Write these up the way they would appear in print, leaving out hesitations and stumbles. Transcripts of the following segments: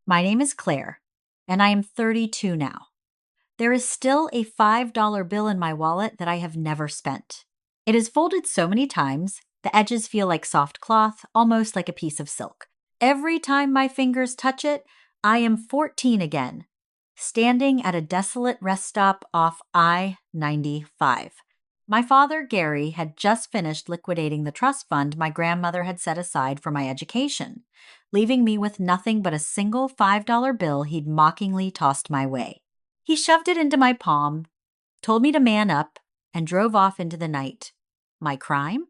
My name is Claire, and I am 32 now. There is still a $5 bill in my wallet that I have never spent. It is folded so many times, the edges feel like soft cloth, almost like a piece of silk. Every time my fingers touch it, I am 14 again, standing at a desolate rest stop off I-95. My father, Gary, had just finished liquidating the trust fund my grandmother had set aside for my education, leaving me with nothing but a single $5 bill he'd mockingly tossed my way. He shoved it into my palm, told me to man up, and drove off into the night. My crime?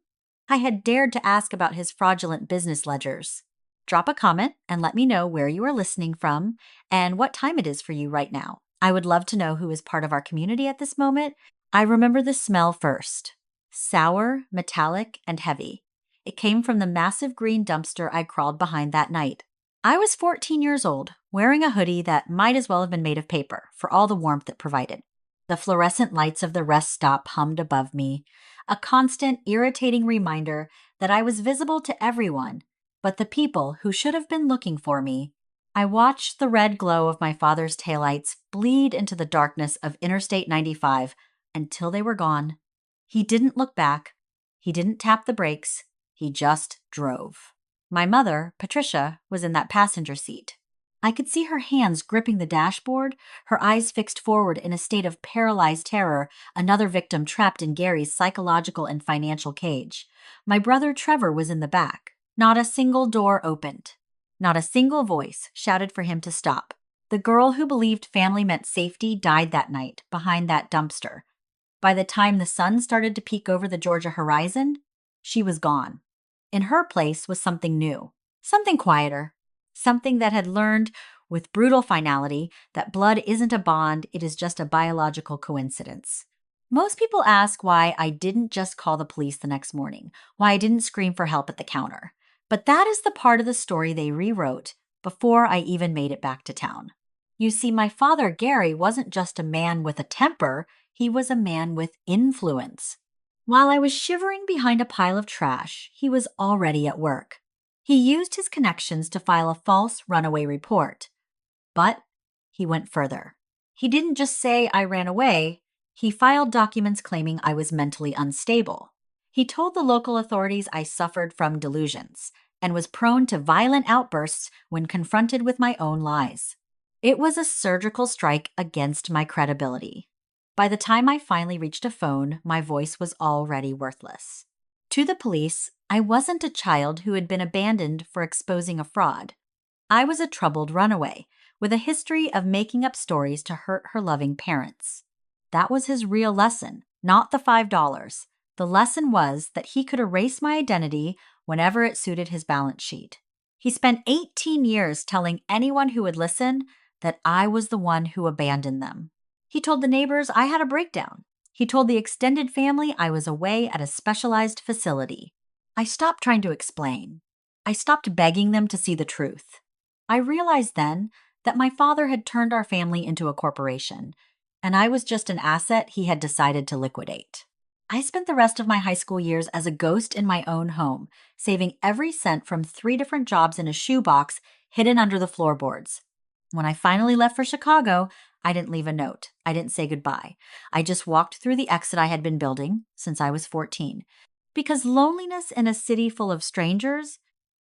I had dared to ask about his fraudulent business ledgers. Drop a comment and let me know where you are listening from and what time it is for you right now. I would love to know who is part of our community at this moment. I remember the smell first. Sour, metallic, and heavy. It came from the massive green dumpster I crawled behind that night. I was 14 years old, wearing a hoodie that might as well have been made of paper for all the warmth it provided. The fluorescent lights of the rest stop hummed above me, a constant, irritating reminder that I was visible to everyone, but the people who should have been looking for me. I watched the red glow of my father's taillights bleed into the darkness of Interstate 95 until they were gone. He didn't look back. He didn't tap the brakes. He just drove. My mother, Patricia, was in that passenger seat. I could see her hands gripping the dashboard, her eyes fixed forward in a state of paralyzed terror, another victim trapped in Gary's psychological and financial cage. My brother Trevor was in the back. Not a single door opened. Not a single voice shouted for him to stop. The girl who believed family meant safety died that night behind that dumpster. By the time the sun started to peek over the Georgia horizon, she was gone. In her place was something new, something quieter, something that had learned with brutal finality that blood isn't a bond, it is just a biological coincidence. Most people ask why I didn't just call the police the next morning, why I didn't scream for help at the counter. But that is the part of the story they rewrote before I even made it back to town. You see, my father, Gary, wasn't just a man with a temper, he was a man with influence. While I was shivering behind a pile of trash, he was already at work. He used his connections to file a false runaway report. But he went further. He didn't just say I ran away, he filed documents claiming I was mentally unstable. He told the local authorities I suffered from delusions and was prone to violent outbursts when confronted with my own lies. It was a surgical strike against my credibility. By the time I finally reached a phone, my voice was already worthless. To the police, I wasn't a child who had been abandoned for exposing a fraud. I was a troubled runaway with a history of making up stories to hurt her loving parents. That was his real lesson, not the $5. The lesson was that he could erase my identity whenever it suited his balance sheet. He spent 18 years telling anyone who would listen that I was the one who abandoned them. He told the neighbors I had a breakdown. He told the extended family I was away at a specialized facility. I stopped trying to explain. I stopped begging them to see the truth. I realized then that my father had turned our family into a corporation, and I was just an asset he had decided to liquidate. I spent the rest of my high school years as a ghost in my own home, saving every cent from 3 different jobs in a shoebox hidden under the floorboards. When I finally left for Chicago, I didn't leave a note. I didn't say goodbye. I just walked through the exit I had been building since I was 14. Because loneliness in a city full of strangers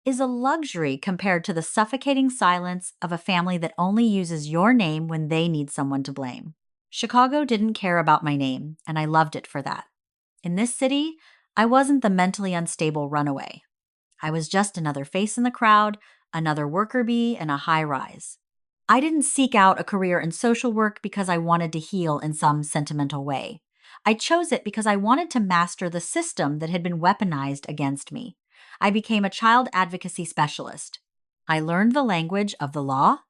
is a luxury compared to the suffocating silence of a family that only uses your name when they need someone to blame. Chicago didn't care about my name, and I loved it for that. In this city, I wasn't the mentally unstable runaway. I was just another face in the crowd, another worker bee in a high rise. I didn't seek out a career in social work because I wanted to heal in some sentimental way. I chose it because I wanted to master the system that had been weaponized against me. I became a child advocacy specialist. I learned the language of the law,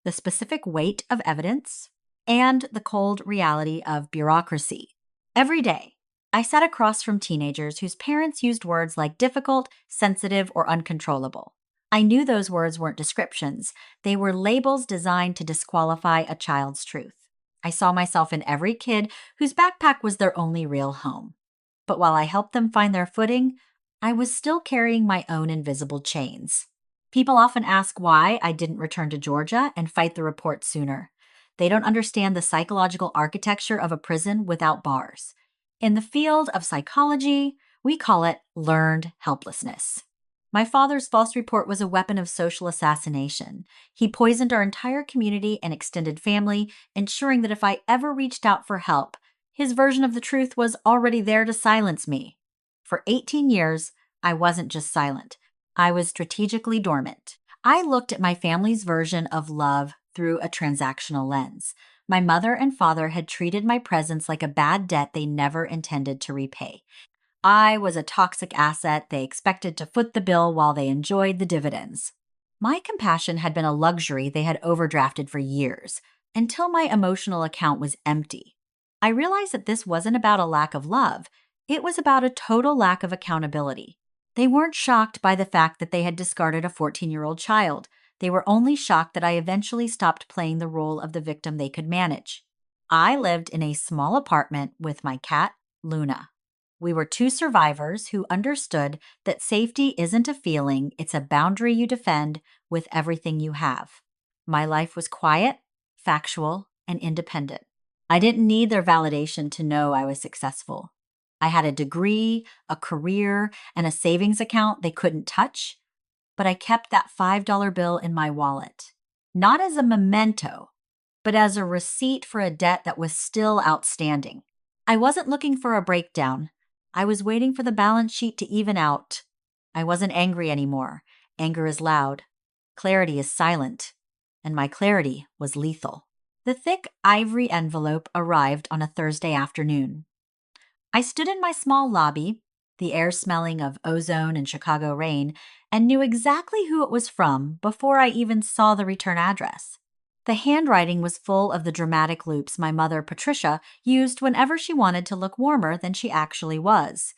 the specific weight of evidence, and the cold reality of bureaucracy. Every day, I sat across from teenagers whose parents used words like difficult, sensitive, or uncontrollable. I knew those words weren't descriptions. They were labels designed to disqualify a child's truth. I saw myself in every kid whose backpack was their only real home. But while I helped them find their footing, I was still carrying my own invisible chains. People often ask why I didn't return to Georgia and fight the report sooner. They don't understand the psychological architecture of a prison without bars. In the field of psychology, we call it learned helplessness. My father's false report was a weapon of social assassination. He poisoned our entire community and extended family, ensuring that if I ever reached out for help, his version of the truth was already there to silence me. For 18 years, I wasn't just silent. I was strategically dormant. I looked at my family's version of love through a transactional lens. My mother and father had treated my presence like a bad debt they never intended to repay. I was a toxic asset they expected to foot the bill while they enjoyed the dividends. My compassion had been a luxury they had overdrafted for years, until my emotional account was empty. I realized that this wasn't about a lack of love, it was about a total lack of accountability. They weren't shocked by the fact that they had discarded a 14-year-old child. They were only shocked that I eventually stopped playing the role of the victim they could manage. I lived in a small apartment with my cat, Luna. We were two survivors who understood that safety isn't a feeling, it's a boundary you defend with everything you have. My life was quiet, factual, and independent. I didn't need their validation to know I was successful. I had a degree, a career, and a savings account they couldn't touch, but I kept that $5 bill in my wallet, not as a memento, but as a receipt for a debt that was still outstanding. I wasn't looking for a breakdown. I was waiting for the balance sheet to even out. I wasn't angry anymore. Anger is loud. Clarity is silent. And my clarity was lethal. The thick ivory envelope arrived on a Thursday afternoon. I stood in my small lobby, the air smelling of ozone and Chicago rain, and knew exactly who it was from before I even saw the return address. The handwriting was full of the dramatic loops my mother, Patricia, used whenever she wanted to look warmer than she actually was.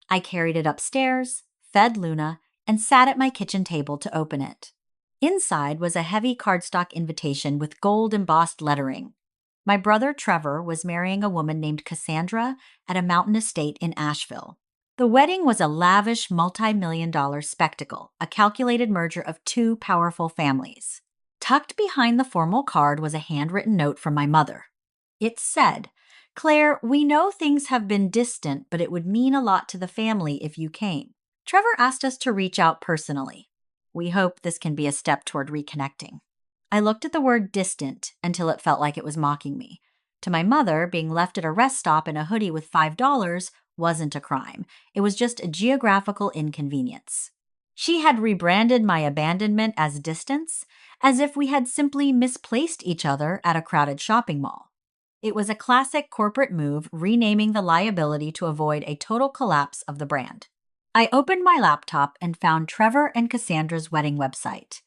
I carried it upstairs, fed Luna, and sat at my kitchen table to open it. Inside was a heavy cardstock invitation with gold-embossed lettering. My brother Trevor was marrying a woman named Cassandra at a mountain estate in Asheville. The wedding was a lavish multi-million-dollar spectacle, a calculated merger of two powerful families. Tucked behind the formal card was a handwritten note from my mother. It said, "Claire, we know things have been distant, but it would mean a lot to the family if you came. Trevor asked us to reach out personally. We hope this can be a step toward reconnecting." I looked at the word distant until it felt like it was mocking me. To my mother, being left at a rest stop in a hoodie with $5 wasn't a crime. It was just a geographical inconvenience. She had rebranded my abandonment as distance, as if we had simply misplaced each other at a crowded shopping mall. It was a classic corporate move, renaming the liability to avoid a total collapse of the brand. I opened my laptop and found Trevor and Cassandra's wedding website.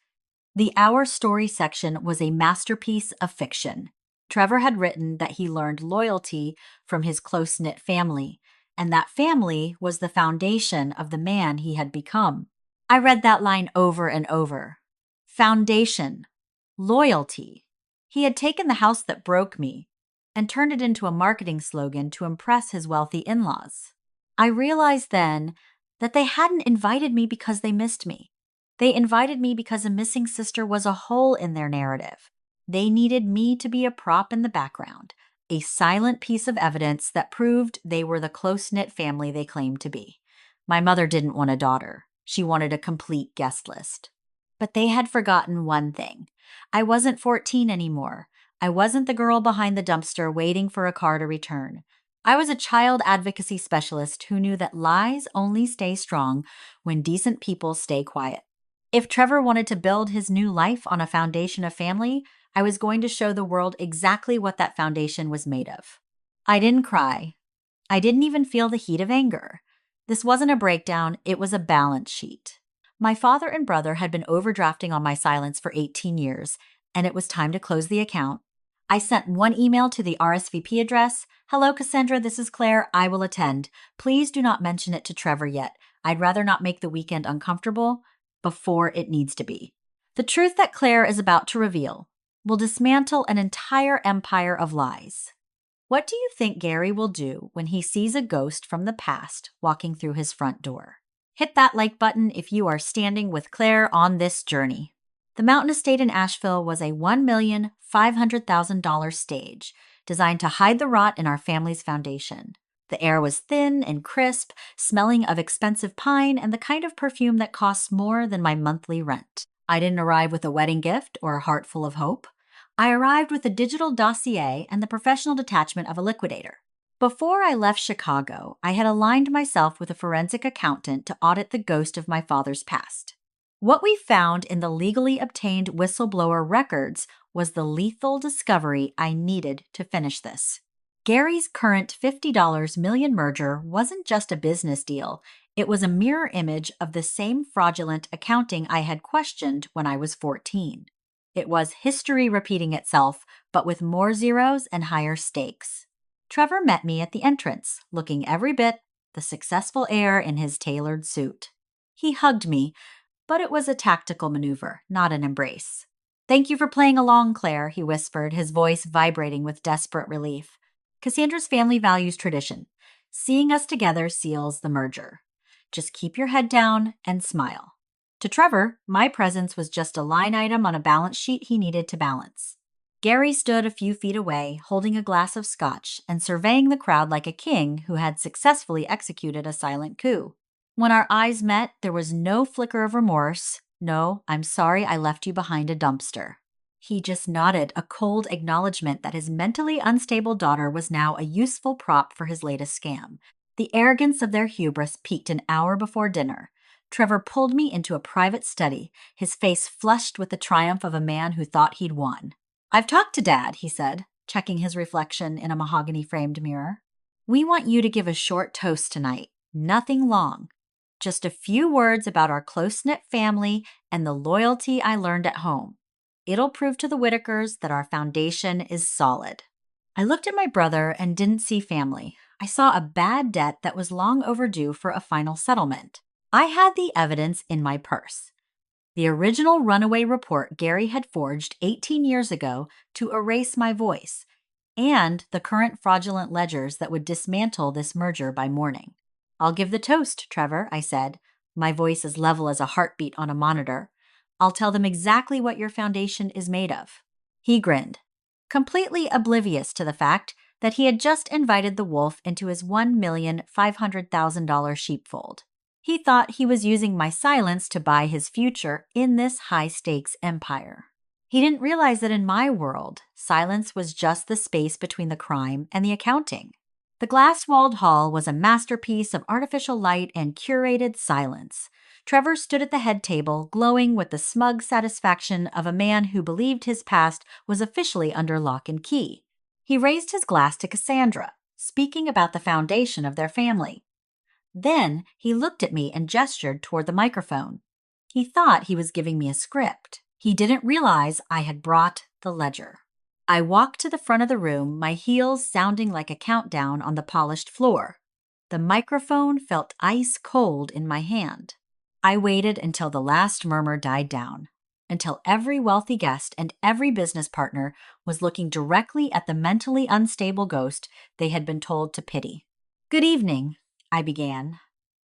The Our Story section was a masterpiece of fiction. Trevor had written that he learned loyalty from his close-knit family, and that family was the foundation of the man he had become. I read that line over and over. Foundation. Loyalty. He had taken the house that broke me and turned it into a marketing slogan to impress his wealthy in-laws. I realized then that they hadn't invited me because they missed me. They invited me because a missing sister was a hole in their narrative. They needed me to be a prop in the background, a silent piece of evidence that proved they were the close-knit family they claimed to be. My mother didn't want a daughter. She wanted a complete guest list. But they had forgotten one thing. I wasn't 14 anymore. I wasn't the girl behind the dumpster waiting for a car to return. I was a child advocacy specialist who knew that lies only stay strong when decent people stay quiet. If Trevor wanted to build his new life on a foundation of family, I was going to show the world exactly what that foundation was made of. I didn't cry. I didn't even feel the heat of anger. This wasn't a breakdown, it was a balance sheet. My father and brother had been overdrafting on my silence for 18 years, and it was time to close the account. I sent one email to the RSVP address. "Hello, Cassandra, this is Claire. I will attend. Please do not mention it to Trevor yet. I'd rather not make the weekend uncomfortable before it needs to be." The truth that Claire is about to reveal will dismantle an entire empire of lies. What do you think Gary will do when he sees a ghost from the past walking through his front door? Hit that like button if you are standing with Claire on this journey. The Mountain Estate in Asheville was a $1,500,000 stage designed to hide the rot in our family's foundation. The air was thin and crisp, smelling of expensive pine and the kind of perfume that costs more than my monthly rent. I didn't arrive with a wedding gift or a heart full of hope. I arrived with a digital dossier and the professional detachment of a liquidator. Before I left Chicago, I had aligned myself with a forensic accountant to audit the ghost of my father's past. What we found in the legally obtained whistleblower records was the lethal discovery I needed to finish this. Gary's current $50 million merger wasn't just a business deal, it was a mirror image of the same fraudulent accounting I had questioned when I was 14. It was history repeating itself, but with more zeros and higher stakes. Trevor met me at the entrance, looking every bit the successful heir in his tailored suit. He hugged me, but it was a tactical maneuver, not an embrace. "Thank you for playing along, Claire," he whispered, his voice vibrating with desperate relief. "Cassandra's family values tradition. Seeing us together seals the merger. Just keep your head down and smile." To Trevor, my presence was just a line item on a balance sheet he needed to balance. Gary stood a few feet away, holding a glass of scotch and surveying the crowd like a king who had successfully executed a silent coup. When our eyes met, there was no flicker of remorse. "No, I'm sorry I left you behind a dumpster." He just nodded, a cold acknowledgement that his mentally unstable daughter was now a useful prop for his latest scam. The arrogance of their hubris peaked an hour before dinner. Trevor pulled me into a private study, his face flushed with the triumph of a man who thought he'd won. "I've talked to Dad," he said, checking his reflection in a mahogany-framed mirror. "We want you to give a short toast tonight. Nothing long. Just a few words about our close-knit family and the loyalty I learned at home. It'll prove to the Whitakers that our foundation is solid." I looked at my brother and didn't see family. I saw a bad debt that was long overdue for a final settlement. I had the evidence in my purse. The original runaway report Gary had forged 18 years ago to erase my voice, and the current fraudulent ledgers that would dismantle this merger by morning. "I'll give the toast, Trevor," I said, my voice as level as a heartbeat on a monitor. "I'll tell them exactly what your foundation is made of." He grinned, completely oblivious to the fact that he had just invited the wolf into his $1,500,000 sheepfold. He thought he was using my silence to buy his future in this high-stakes empire. He didn't realize that in my world, silence was just the space between the crime and the accounting. The glass-walled hall was a masterpiece of artificial light and curated silence. Trevor stood at the head table, glowing with the smug satisfaction of a man who believed his past was officially under lock and key. He raised his glass to Cassandra, speaking about the foundation of their family. Then he looked at me and gestured toward the microphone. He thought he was giving me a script. He didn't realize I had brought the ledger. I walked to the front of the room, my heels sounding like a countdown on the polished floor. The microphone felt ice cold in my hand. I waited until the last murmur died down, until every wealthy guest and every business partner was looking directly at the mentally unstable ghost they had been told to pity. "Good evening," I began,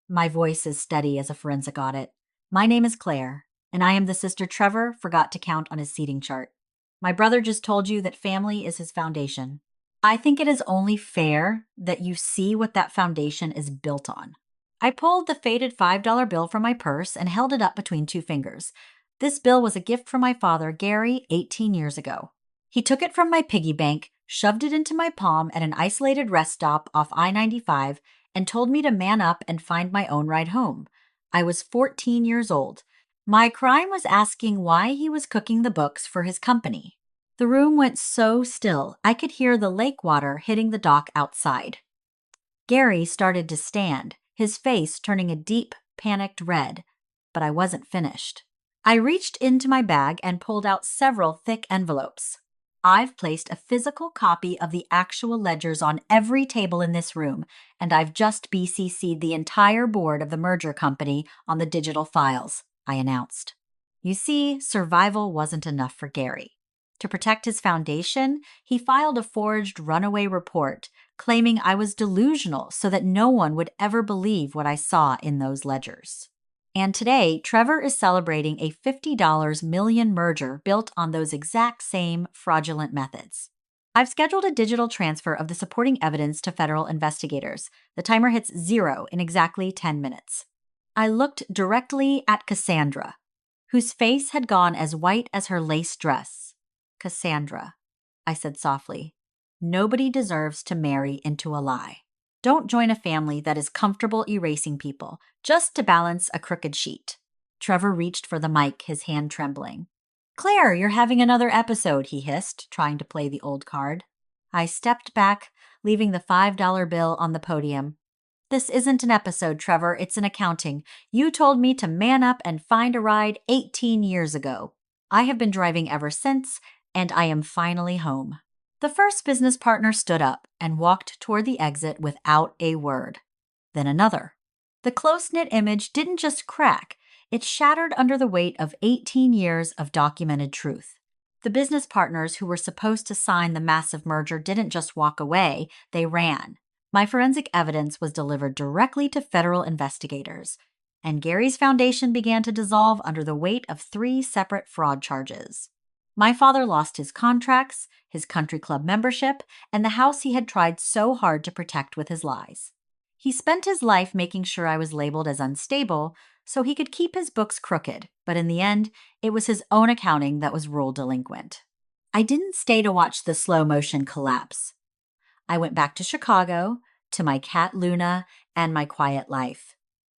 my voice as steady as a forensic audit. "My name is Claire, and I am the sister Trevor forgot to count on his seating chart. My brother just told you that family is his foundation. I think it is only fair that you see what that foundation is built on." I pulled the faded $5 bill from my purse and held it up between two fingers. This bill was a gift from my father, Gary, 18 years ago. He took it from my piggy bank, shoved it into my palm at an isolated rest stop off I-95, and told me to man up and find my own ride home. I was 14 years old. My crime was asking why he was cooking the books for his company. The room went so still, I could hear the lake water hitting the dock outside. Gary started to stand, his face turning a deep, panicked red, but I wasn't finished. I reached into my bag and pulled out several thick envelopes. "I've placed a physical copy of the actual ledgers on every table in this room, and I've just BCC'd the entire board of the merger company on the digital files," I announced. You see, survival wasn't enough for Gary. To protect his foundation, he filed a forged runaway report claiming I was delusional so that no one would ever believe what I saw in those ledgers. And today, Trevor is celebrating a $50 million merger built on those exact same fraudulent methods. I've scheduled a digital transfer of the supporting evidence to federal investigators. The timer hits 0 in exactly 10 minutes. I looked directly at Cassandra, whose face had gone as white as her lace dress. Cassandra, I said softly, nobody deserves to marry into a lie. Don't join a family that is comfortable erasing people just to balance a crooked sheet. Trevor reached for the mic, his hand trembling. Claire, you're having another episode, he hissed, trying to play the old card. I stepped back, leaving the $5 bill on the podium. This isn't an episode, Trevor, it's an accounting. You told me to man up and find a ride 18 years ago. I have been driving ever since, and I am finally home. The first business partner stood up and walked toward the exit without a word. Then another. The close-knit image didn't just crack, it shattered under the weight of 18 years of documented truth. The business partners who were supposed to sign the massive merger didn't just walk away, they ran. My forensic evidence was delivered directly to federal investigators, and Gary's foundation began to dissolve under the weight of 3 separate fraud charges. My father lost his contracts, his country club membership, and the house he had tried so hard to protect with his lies. He spent his life making sure I was labeled as unstable so he could keep his books crooked, but in the end, it was his own accounting that was ruled delinquent. I didn't stay to watch the slow motion collapse. I went back to Chicago, to my cat Luna, and my quiet life.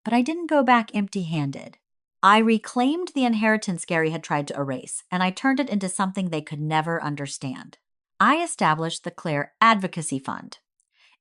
But I didn't go back empty-handed. I reclaimed the inheritance Gary had tried to erase, and I turned it into something they could never understand. I established the Claire Advocacy Fund.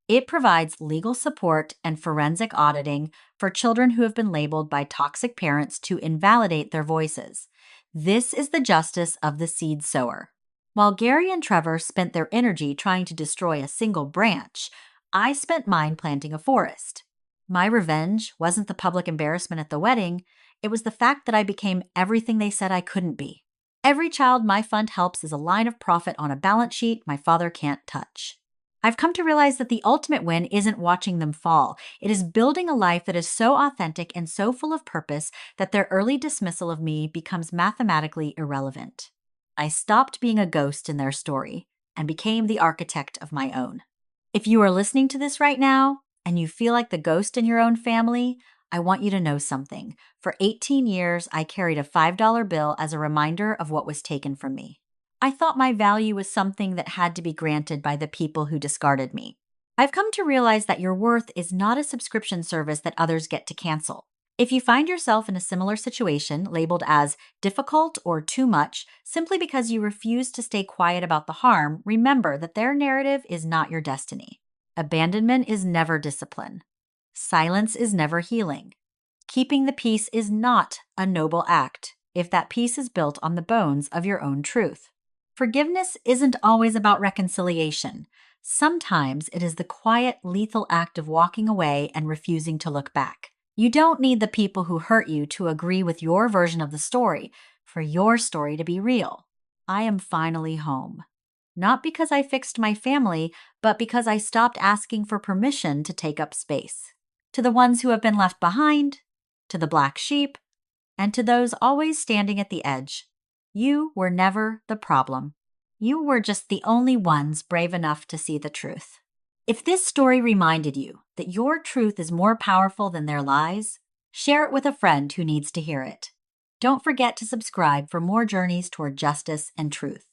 It provides legal support and forensic auditing for children who have been labeled by toxic parents to invalidate their voices. This is the justice of the seed sower. While Gary and Trevor spent their energy trying to destroy a single branch, I spent mine planting a forest. My revenge wasn't the public embarrassment at the wedding, it was the fact that I became everything they said I couldn't be. Every child my fund helps is a line of profit on a balance sheet my father can't touch. I've come to realize that the ultimate win isn't watching them fall. It is building a life that is so authentic and so full of purpose that their early dismissal of me becomes mathematically irrelevant. I stopped being a ghost in their story and became the architect of my own. If you are listening to this right now and you feel like the ghost in your own family, I want you to know something. For 18 years, I carried a $5 bill as a reminder of what was taken from me. I thought my value was something that had to be granted by the people who discarded me. I've come to realize that your worth is not a subscription service that others get to cancel. If you find yourself in a similar situation, labeled as difficult or too much, simply because you refuse to stay quiet about the harm, remember that their narrative is not your destiny. Abandonment is never discipline. Silence is never healing. Keeping the peace is not a noble act if that peace is built on the bones of your own truth. Forgiveness isn't always about reconciliation. Sometimes it is the quiet, lethal act of walking away and refusing to look back. You don't need the people who hurt you to agree with your version of the story for your story to be real. I am finally home. Not because I fixed my family, but because I stopped asking for permission to take up space. To the ones who have been left behind, to the black sheep, and to those always standing at the edge, you were never the problem. You were just the only ones brave enough to see the truth. If this story reminded you that your truth is more powerful than their lies, share it with a friend who needs to hear it. Don't forget to subscribe for more journeys toward justice and truth.